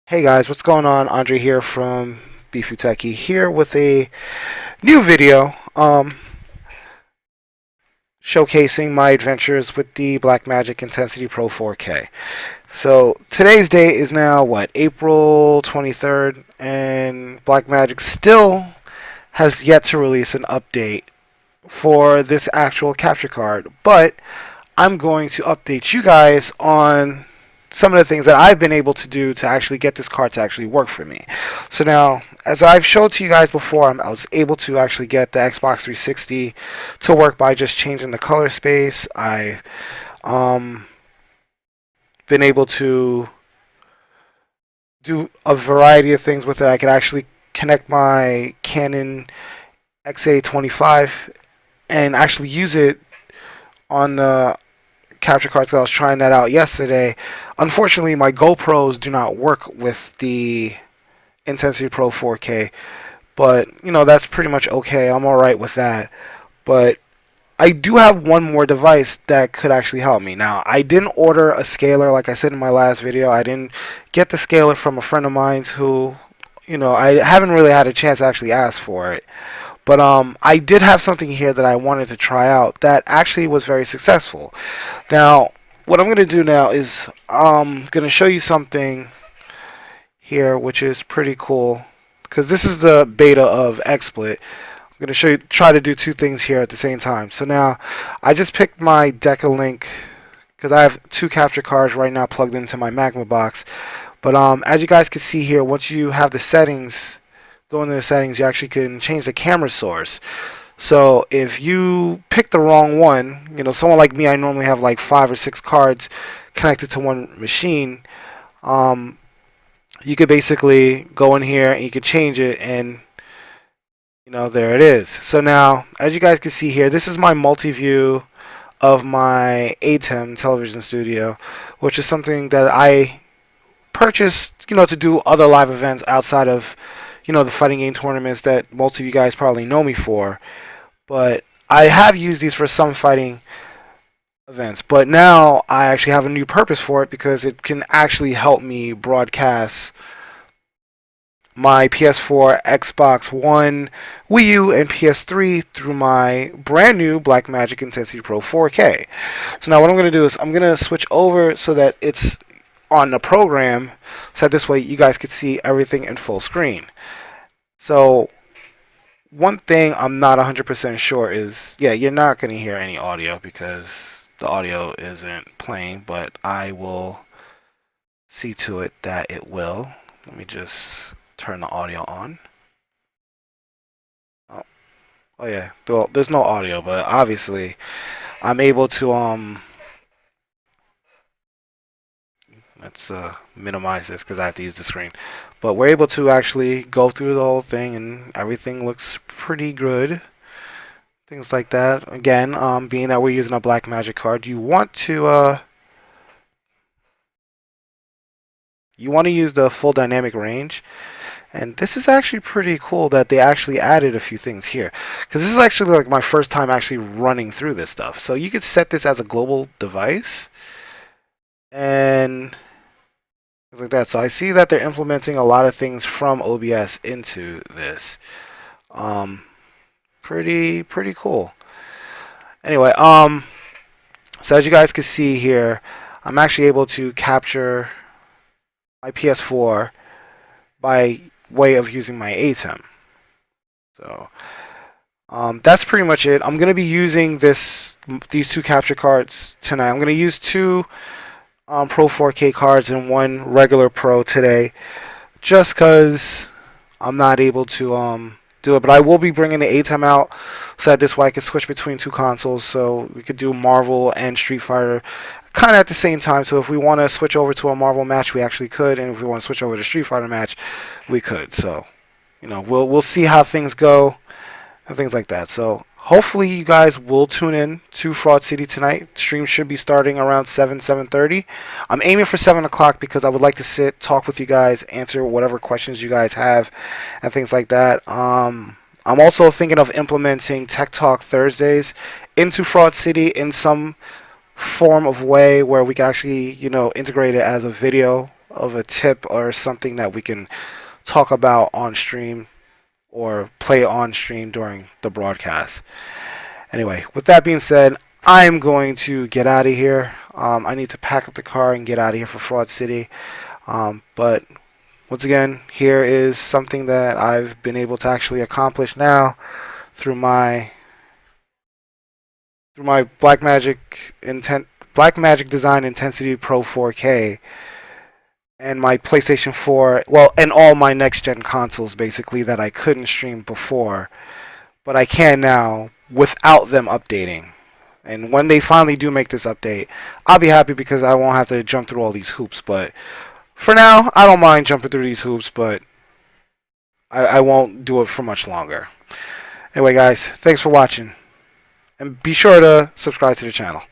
Hey guys, what's going on? Andre here from Bifuteki here with a new video showcasing my adventures with the Blackmagic Intensity Pro 4K. So today's date is now what, April 23rd, and Blackmagic still has yet to release an update for this actual capture card, but I'm going to update you guys on some of the things that I've been able to do to actually get this card to actually work for me. So now, as I've showed to you guys before, I was able to actually get the Xbox 360 to work by just changing the color space. I've been able to do a variety of things with it. I could actually connect my Canon XA25 and actually use it on the capture cards. I was trying that out yesterday. Unfortunately, my GoPros do not work with the Intensity Pro 4K, but that's pretty much okay. I'm alright with that. But I do have one more device that could actually help me. Now, I didn't order a scaler like I said in my last video. I didn't get the scaler from a friend of mine who, I haven't really had a chance to actually ask for it. But I did have something here that I wanted to try out that actually was very successful. Now, what I'm going to do now is I'm going to show you something here which is pretty cool, because this is the beta of XSplit. I'm going to try to do two things here at the same time. So now, I just picked my Decalink because I have two capture cards right now plugged into my Magma box. But as you guys can see here, once you have the settings, go into the settings, you actually can change the camera source. So if you pick the wrong one, someone like me, I normally have like 5 or 6 cards connected to one machine. You could basically go in here and you could change it, and there it is. So now, as you guys can see here, this is my multi-view of my ATEM television studio, which is something that I purchased, to do other live events outside of the fighting game tournaments that most of you guys probably know me for. But I have used these for some fighting events. But now I actually have a new purpose for it, because it can actually help me broadcast my PS4, Xbox One, Wii U, and PS3 through my brand new Blackmagic Intensity Pro 4K. So now what I'm going to do is I'm going to switch over so that it's on the program, so that this way you guys can see everything in full screen. So one thing I'm not 100% sure is, yeah, you're not going to hear any audio because the audio isn't playing, but I will see to it that it will. Let me just turn the audio on. Oh yeah, well, there's no audio, but obviously I'm able to let's minimize this because I have to use the screen. But we're able to actually go through the whole thing, and everything looks pretty good. Things like that. Again, being that we're using a Blackmagic card, you want to use the full dynamic range. And this is actually pretty cool that they actually added a few things here, because this is actually like my first time actually running through this stuff. So you could set this as a global device and things like that. So I see that they're implementing a lot of things from OBS into this. Pretty cool. Anyway, so as you guys can see here, I'm actually able to capture my PS4 by way of using my ATEM. So that's pretty much it. I'm gonna be using these two capture cards tonight. I'm gonna use two Pro 4K cards and one regular Pro today, just because I'm not able to do it. But I will be bringing the ATEM out, so that this way I can switch between two consoles, so we could do Marvel and Street Fighter kind of at the same time. So if we want to switch over to a Marvel match, we actually could, and if we want to switch over to Street Fighter match, we could. So we'll see how things go and things like that. So hopefully you guys will tune in to Fraud City tonight. Stream should be starting around 7:30. I'm aiming for 7 o'clock because I would like to talk with you guys, answer whatever questions you guys have, and things like that. I'm also thinking of implementing Tech Talk Thursdays into Fraud City in some form of way where we can actually, integrate it as a video of a tip or something that we can talk about on stream or play on stream during the broadcast. Anyway, with that being said, I'm going to get out of here. I need to pack up the car and get out of here for Fraud City. But once again, here is something that I've been able to actually accomplish now through my Blackmagic Design Intensity Pro 4K and my PlayStation 4, well, and all my next gen consoles basically that I couldn't stream before, but I can now without them updating. And when they finally do make this update, I'll be happy because I won't have to jump through all these hoops. But for now, I don't mind jumping through these hoops, but I won't do it for much longer. Anyway, guys, thanks for watching. And be sure to subscribe to the channel.